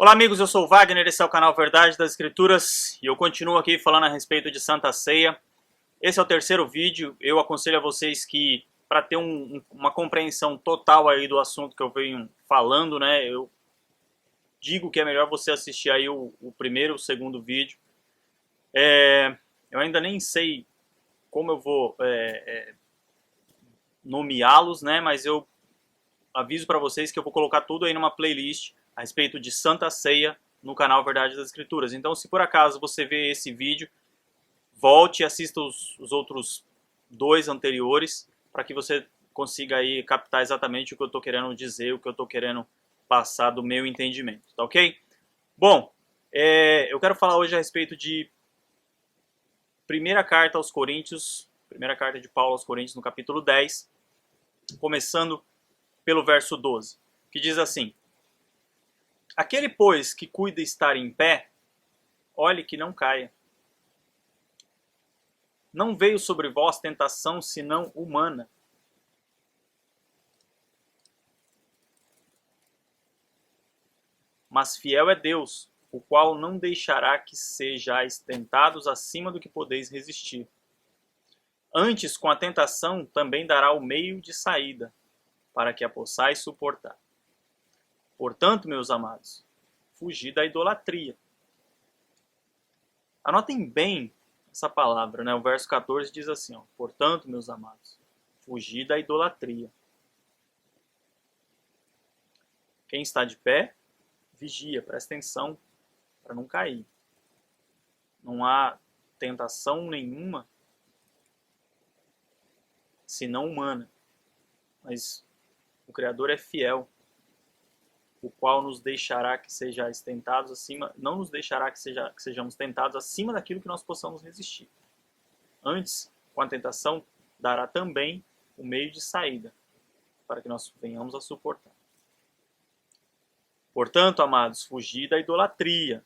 Olá amigos, eu sou o Wagner, esse é o canal Verdade das Escrituras e eu continuo aqui falando a respeito de Santa Ceia. Esse é o terceiro vídeo. Eu aconselho a vocês que, para ter uma compreensão total aí do assunto que eu venho falando, né, eu digo que é melhor você assistir aí o primeiro, o segundo vídeo. Eu ainda nem sei como eu vou nomeá-los, né, mas eu aviso para vocês que eu vou colocar tudo aí numa playlist a respeito de Santa Ceia no canal Verdade das Escrituras. Então, se por acaso você vê esse vídeo, volte e assista os outros dois anteriores para que você consiga aí captar exatamente o que eu estou querendo dizer, o que eu estou querendo passar do meu entendimento, tá ok? Bom, eu quero falar hoje a respeito de primeira carta aos Coríntios, primeira carta de Paulo aos Coríntios no capítulo 10, começando pelo verso 12, que diz assim: Aquele, pois, que cuida estar em pé, olhe que não caia. Não veio sobre vós tentação senão humana. Mas fiel é Deus, o qual não deixará que sejais tentados acima do que podeis resistir. Antes, com a tentação, também dará o meio de saída, para que a possais suportar. Portanto, meus amados, fugi da idolatria. Anotem bem essa palavra, né? O verso 14 diz assim, ó, portanto, meus amados, fugi da idolatria. Quem está de pé, vigia, presta atenção para não cair. Não há tentação nenhuma senão humana, mas o Criador é fiel, o qual nos deixará que sejais tentados acima, não nos deixará que sejamos tentados acima daquilo que nós possamos resistir. Antes, com a tentação, dará também o meio de saída, para que nós venhamos a suportar. Portanto, amados, fugi da idolatria.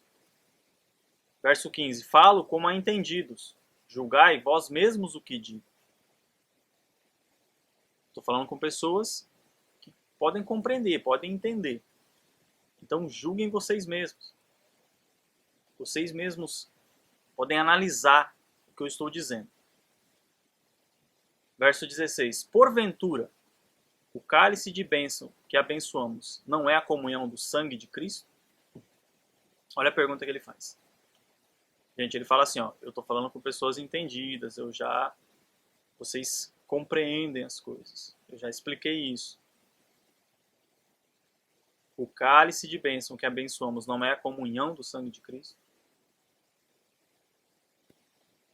Verso 15, falo como a entendidos, julgai vós mesmos o que digo. Estou falando com pessoas que podem compreender, podem entender. Então julguem vocês mesmos. Vocês mesmos podem analisar o que eu estou dizendo. Verso 16. Porventura, o cálice de bênção que abençoamos não é a comunhão do sangue de Cristo? Olha a pergunta que ele faz. Gente, ele fala assim, ó, eu estou falando com pessoas entendidas, vocês compreendem as coisas. Eu já expliquei isso. O cálice de bênção que abençoamos não é a comunhão do sangue de Cristo?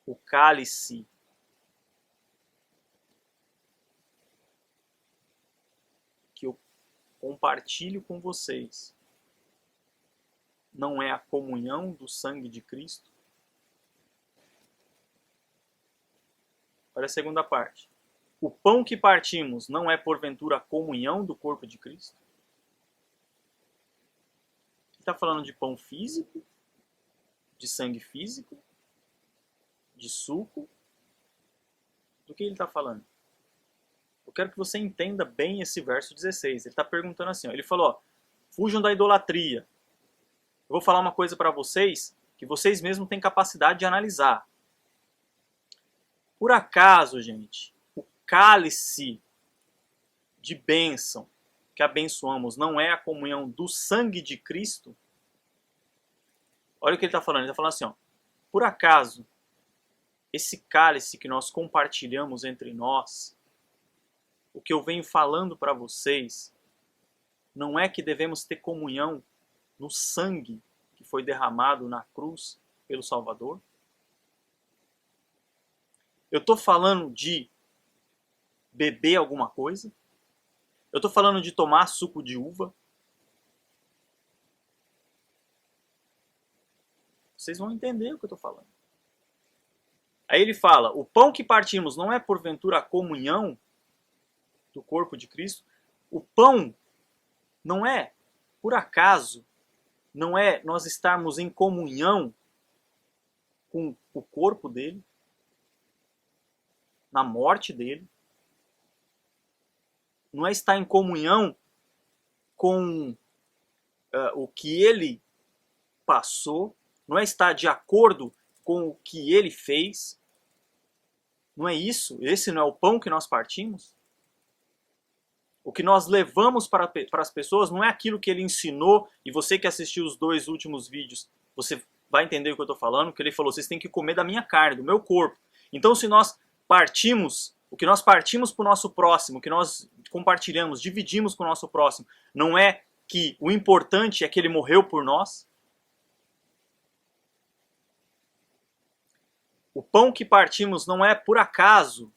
O cálice que eu compartilho com vocês não é a comunhão do sangue de Cristo? Olha a segunda parte. O pão que partimos não é porventura a comunhão do corpo de Cristo? Ele está falando de pão físico, de sangue físico, de suco. Do que ele está falando? Eu quero que você entenda bem esse verso 16. Ele está perguntando assim, ó, ele falou, ó, fujam da idolatria. Eu vou falar uma coisa para vocês que vocês mesmos têm capacidade de analisar. Por acaso, gente, o cálice de bênção que abençoamos não é a comunhão do sangue de Cristo? Olha o que ele está falando. Ele está falando assim, ó, por acaso, esse cálice que nós compartilhamos entre nós, o que eu venho falando para vocês, não é que devemos ter comunhão no sangue que foi derramado na cruz pelo Salvador? Eu estou falando de beber alguma coisa? Eu estou falando de tomar suco de uva? Vocês vão entender o que eu estou falando. Aí ele fala, o pão que partimos não é porventura a comunhão do corpo de Cristo? O pão não é, por acaso, não é nós estarmos em comunhão com o corpo dele, na morte dele? Não é estar em comunhão com o que ele passou, não é estar de acordo com o que ele fez. Não é isso? Esse não é o pão que nós partimos? O que nós levamos para as pessoas não é aquilo que ele ensinou, e você que assistiu os 2 últimos vídeos, você vai entender o que eu estou falando, que ele falou, vocês têm que comer da minha carne, do meu corpo. Então se nós partimos, o que nós partimos para o nosso próximo, o que nós compartilhamos, dividimos com o nosso próximo, não é que o importante é que ele morreu por nós? O pão que partimos não é por acaso.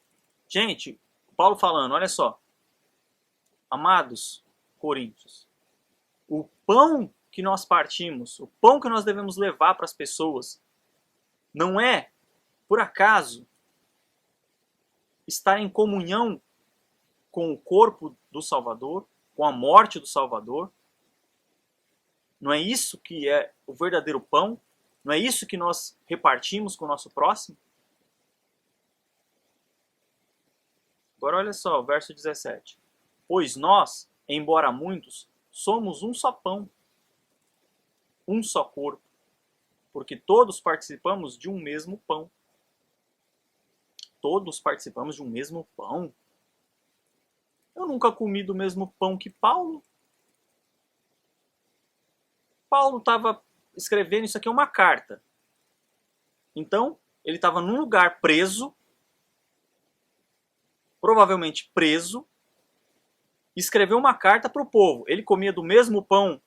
Gente, Paulo falando, olha só. Amados coríntios, o pão que nós partimos, o pão que nós devemos levar para as pessoas, não é, por acaso, estar em comunhão com o corpo do Salvador, com a morte do Salvador. Não é isso que é o verdadeiro pão? Não é isso que nós repartimos com o nosso próximo? Agora olha só, o verso 17. Pois nós, embora muitos, somos um só pão, um só corpo, porque todos participamos de um mesmo pão. Todos participamos de um mesmo pão? Eu nunca comi do mesmo pão que Paulo. Paulo estava escrevendo, isso aqui é uma carta. Então, ele estava num lugar preso, provavelmente preso, escreveu uma carta para o povo. Ele comia do mesmo pão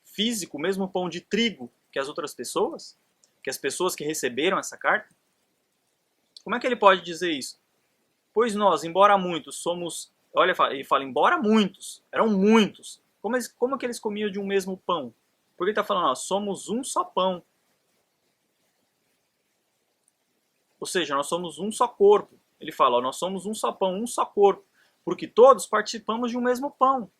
físico, o mesmo pão de trigo que as outras pessoas? Que as pessoas que receberam essa carta? Como é que ele pode dizer isso? Pois nós, embora muitos, somos... Olha, ele fala, embora muitos, eram muitos. Como é que eles comiam de um mesmo pão? Porque ele está falando, ó, somos um só pão. Ou seja, nós somos um só corpo. Ele fala, ó, nós somos um só pão, um só corpo. Porque todos participamos de um mesmo pão.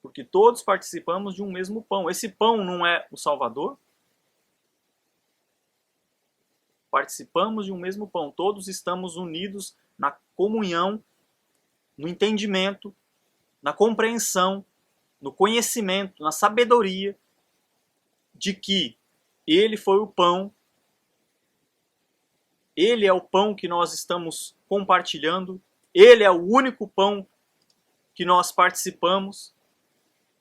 Porque todos participamos de um mesmo pão. Esse pão não é o Salvador? Participamos de um mesmo pão. Todos estamos unidos na comunhão, no entendimento, na compreensão, no conhecimento, na sabedoria de que ele foi o pão. Ele é o pão que nós estamos compartilhando. Ele é o único pão que nós participamos.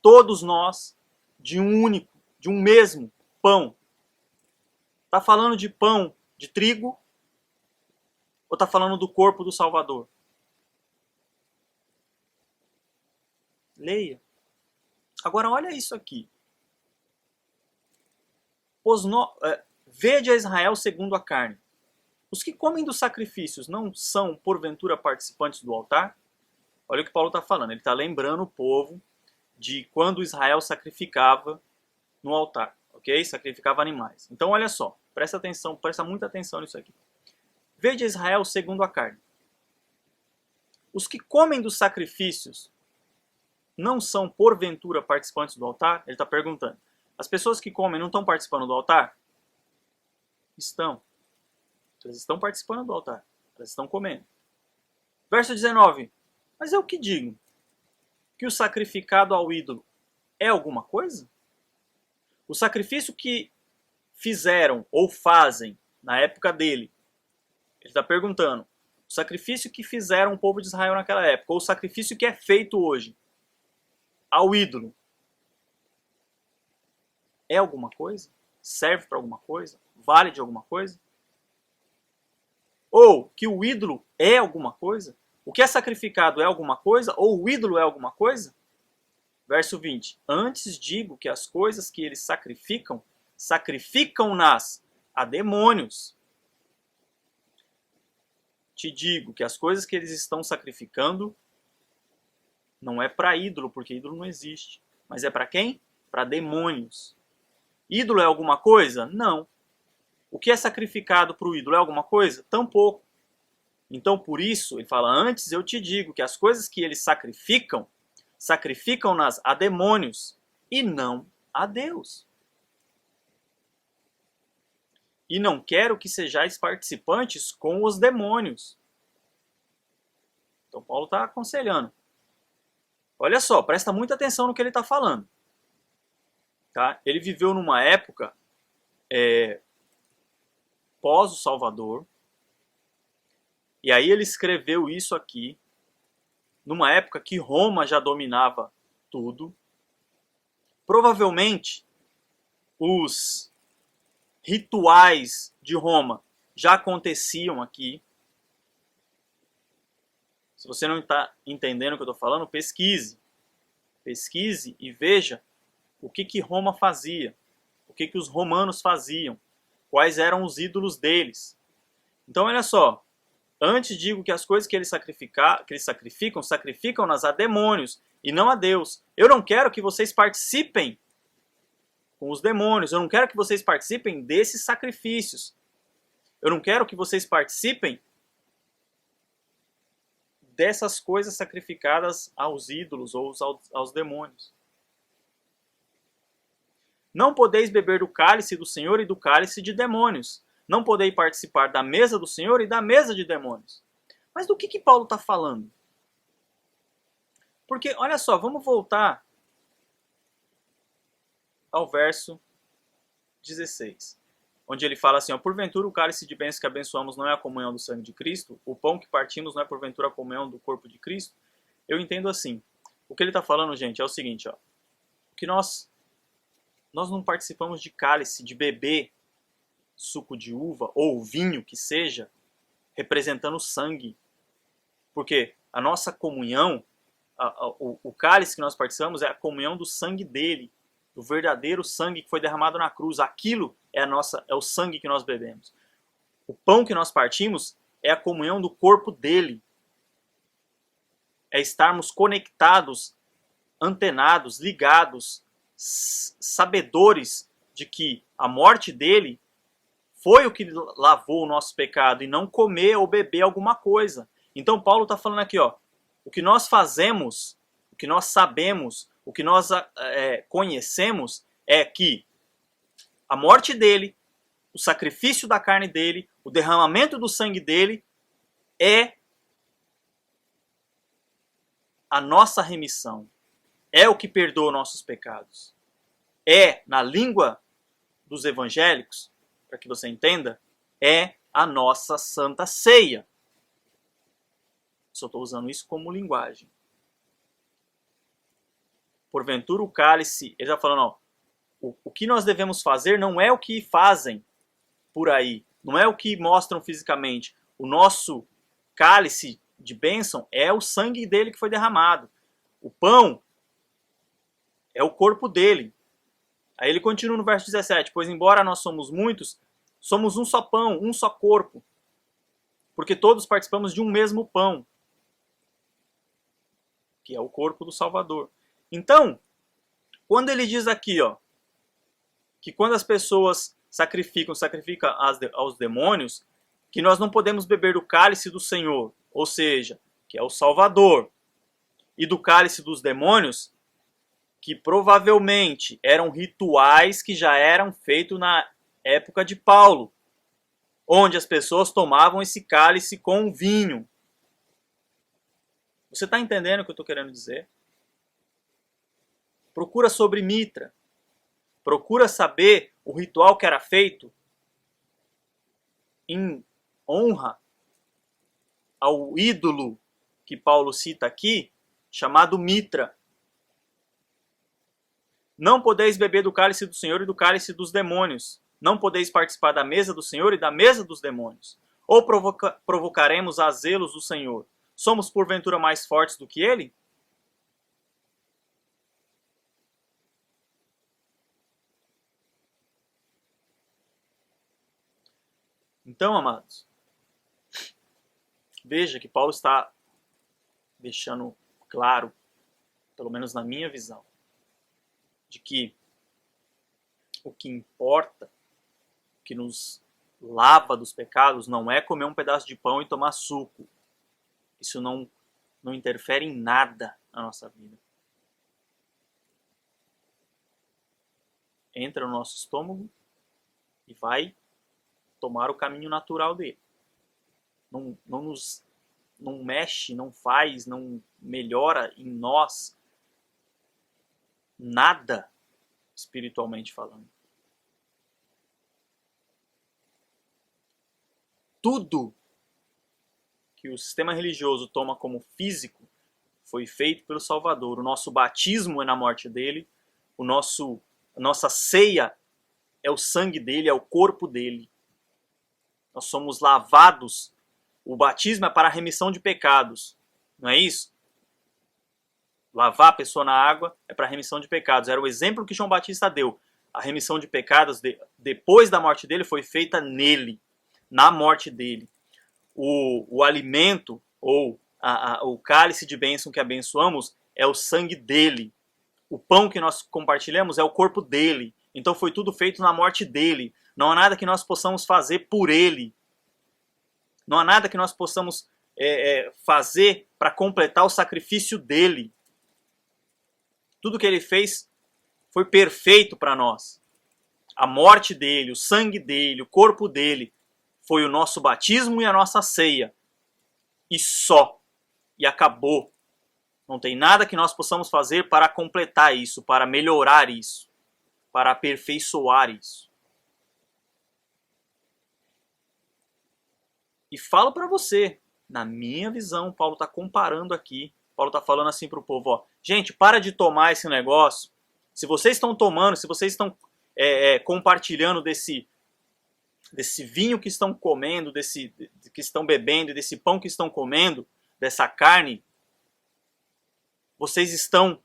Todos nós, de um único, de um mesmo pão. Está falando de pão de trigo? Ou está falando do corpo do Salvador? Leia. Agora olha isso aqui. Vede a Israel segundo a carne. Os que comem dos sacrifícios não são, porventura, participantes do altar? Olha o que Paulo está falando. Ele está lembrando o povo de quando Israel sacrificava no altar. Ok? Sacrificava animais. Então, olha só. Presta atenção, presta muita atenção nisso aqui. Vede a Israel segundo a carne. Os que comem dos sacrifícios não são, porventura, participantes do altar? Ele está perguntando. As pessoas que comem não estão participando do altar? Estão. Elas estão participando do altar. Elas estão comendo. Verso 19. Mas eu que digo? Que o sacrificado ao ídolo é alguma coisa? O sacrifício que fizeram ou fazem na época dele, ele está perguntando, o sacrifício que fizeram o povo de Israel naquela época, ou o sacrifício que é feito hoje ao ídolo, é alguma coisa? Serve para alguma coisa? Vale de alguma coisa? Ou que o ídolo é alguma coisa? O que é sacrificado é alguma coisa? Ou o ídolo é alguma coisa? Verso 20. Antes digo que as coisas que eles sacrificam, sacrificam-nas a demônios. Te digo que as coisas que eles estão sacrificando não é para ídolo, porque ídolo não existe. Mas é para quem? Para demônios. Ídolo é alguma coisa? Não. O que é sacrificado para o ídolo é alguma coisa? Tampouco. Então, por isso, ele fala, antes eu te digo que as coisas que eles sacrificam, sacrificam-nas a demônios e não a Deus. E não quero que sejais participantes com os demônios. Então, Paulo está aconselhando. Olha só, presta muita atenção no que ele está falando. Tá? Ele viveu numa época pós o Salvador, e aí ele escreveu isso aqui, numa época que Roma já dominava tudo. Provavelmente, os rituais de Roma já aconteciam aqui. Se você não está entendendo o que eu estou falando, pesquise. Pesquise e veja o que Roma fazia, o que os romanos faziam, quais eram os ídolos deles. Então, olha só, antes digo que as coisas que eles sacrificam, sacrificam-nas a demônios e não a Deus. Eu não quero que vocês participem com os demônios, eu não quero que vocês participem desses sacrifícios. Eu não quero que vocês participem dessas coisas sacrificadas aos ídolos ou aos demônios. Não podeis beber do cálice do Senhor e do cálice de demônios. Não podeis participar da mesa do Senhor e da mesa de demônios. Mas do que Paulo está falando? Porque, olha só, vamos voltar ao verso 16. Onde ele fala assim, ó, porventura o cálice de bênçãos que abençoamos não é a comunhão do sangue de Cristo? O pão que partimos não é porventura a comunhão do corpo de Cristo? Eu entendo assim. O que ele está falando, gente, é o seguinte, ó. Que nós não participamos de cálice, de beber suco de uva ou vinho que seja, representando sangue. Porque a nossa comunhão, o cálice que nós participamos é a comunhão do sangue dele, do verdadeiro sangue que foi derramado na cruz. Aquilo é o sangue que nós bebemos. O pão que nós partimos é a comunhão do corpo dele. É estarmos conectados, antenados, ligados, sabedores de que a morte dele foi o que lavou o nosso pecado e não comer ou beber alguma coisa. Então Paulo está falando aqui, ó, o que nós fazemos, o que nós sabemos, o que nós conhecemos é que a morte dele, o sacrifício da carne dele, o derramamento do sangue dele é a nossa remissão. É o que perdoa nossos pecados. É, na língua dos evangélicos, para que você entenda, é a nossa santa ceia. Só estou usando isso como linguagem. Porventura o cálice, ele está falando, ó, o que nós devemos fazer não é o que fazem por aí, não é o que mostram fisicamente. O nosso cálice de bênção é o sangue dele que foi derramado. O pão é o corpo dele. Aí ele continua no verso 17, pois embora nós somos muitos, somos um só pão, um só corpo, porque todos participamos de um mesmo pão, que é o corpo do Salvador. Então, quando ele diz aqui, ó, que quando as pessoas sacrificam aos demônios, que nós não podemos beber do cálice do Senhor, ou seja, que é o Salvador, e do cálice dos demônios, que provavelmente eram rituais que já eram feitos na época de Paulo, onde as pessoas tomavam esse cálice com vinho. Você está entendendo o que eu estou querendo dizer? Procura sobre Mitra. Procura saber o ritual que era feito em honra ao ídolo que Paulo cita aqui, chamado Mitra. Não podeis beber do cálice do Senhor e do cálice dos demônios. Não podeis participar da mesa do Senhor e da mesa dos demônios. Ou provocaremos a zelos do Senhor. Somos porventura mais fortes do que ele? Então, amados, veja que Paulo está deixando claro, pelo menos na minha visão, de que o que importa, o que nos lava dos pecados, não é comer um pedaço de pão e tomar suco. Isso não interfere em nada na nossa vida. Entra no nosso estômago e vai tomar o caminho natural dele. Não mexe, não faz, não melhora em nós nada espiritualmente falando. Tudo que o sistema religioso toma como físico foi feito pelo Salvador. O nosso batismo é na morte dele, a nossa ceia é o sangue dele, é o corpo dele. Nós somos lavados. O batismo é para a remissão de pecados, não é isso? Lavar a pessoa na água é para a remissão de pecados. Era o exemplo que João Batista deu. A remissão de pecados, depois da morte dele, foi feita nele, na morte dele. O alimento, ou o cálice de bênção que abençoamos, é o sangue dele. O pão que nós compartilhamos é o corpo dele. Então foi tudo feito na morte dele. Não há nada que nós possamos fazer por ele. Não há nada que nós possamos fazer para completar o sacrifício dele. Tudo que ele fez foi perfeito para nós. A morte dele, o sangue dele, o corpo dele, foi o nosso batismo e a nossa ceia. E só. E acabou. Não tem nada que nós possamos fazer para completar isso, para melhorar isso, para aperfeiçoar isso. E falo para você, na minha visão, Paulo está comparando aqui. Paulo está falando assim para o povo, ó, gente, para de tomar esse negócio. Se vocês estão tomando, se vocês estão compartilhando desse vinho que estão comendo, que estão bebendo, desse pão que estão comendo, dessa carne, vocês estão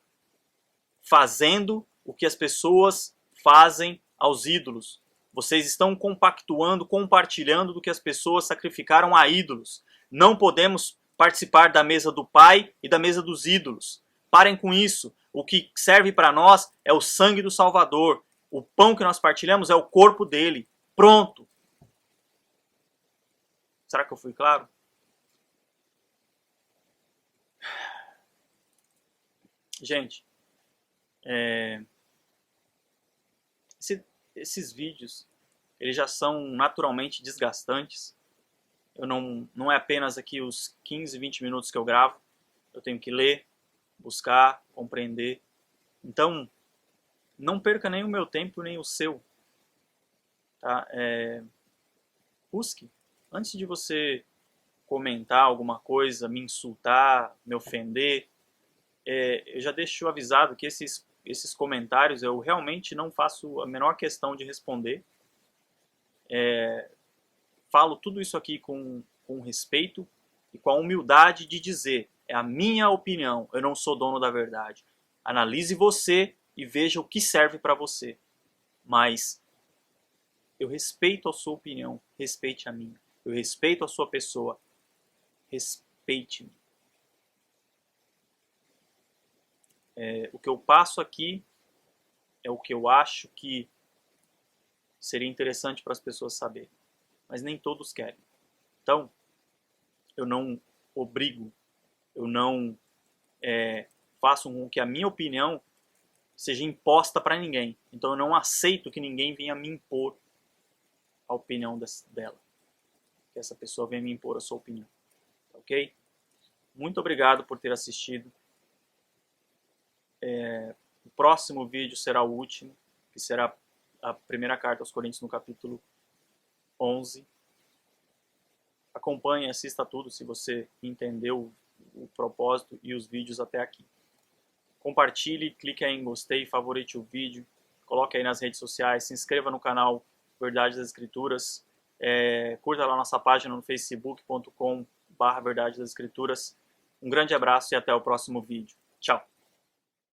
fazendo o que as pessoas fazem aos ídolos. Vocês estão compactuando, compartilhando do que as pessoas sacrificaram a ídolos. Não podemos participar da mesa do Pai e da mesa dos ídolos. Parem com isso. O que serve para nós é o sangue do Salvador. O pão que nós partilhamos é o corpo dele. Pronto. Será que eu fui claro? Gente, esses vídeos, eles já são naturalmente desgastantes. Não é apenas aqui os 15, 20 minutos que eu gravo. Eu tenho que ler, buscar, compreender. Então, não perca nem o meu tempo, nem o seu. Tá? Busque. Antes de você comentar alguma coisa, me insultar, me ofender, eu já deixo avisado que esses comentários eu realmente não faço a menor questão de responder. Falo tudo isso aqui com respeito e com a humildade de dizer, é a minha opinião, eu não sou dono da verdade. Analise você e veja o que serve para você. Mas eu respeito a sua opinião, respeite a minha. Eu respeito a sua pessoa, respeite-me. O que eu passo aqui é o que eu acho que seria interessante para as pessoas saberem. Mas nem todos querem. Então, eu não obrigo, eu não faço com que a minha opinião seja imposta para ninguém. Então eu não aceito que ninguém venha me impor a opinião dela. Que essa pessoa venha me impor a sua opinião. Ok? Muito obrigado por ter assistido. O próximo vídeo será o último, que será a primeira carta aos Coríntios no capítulo 11. Acompanhe, assista tudo se você entendeu o propósito e os vídeos até aqui. Compartilhe, clique aí em gostei, favorite o vídeo, coloque aí nas redes sociais, se inscreva no canal Verdade das Escrituras, curta lá nossa página no facebook.com/Verdade das Escrituras. Um grande abraço e até o próximo vídeo. Tchau!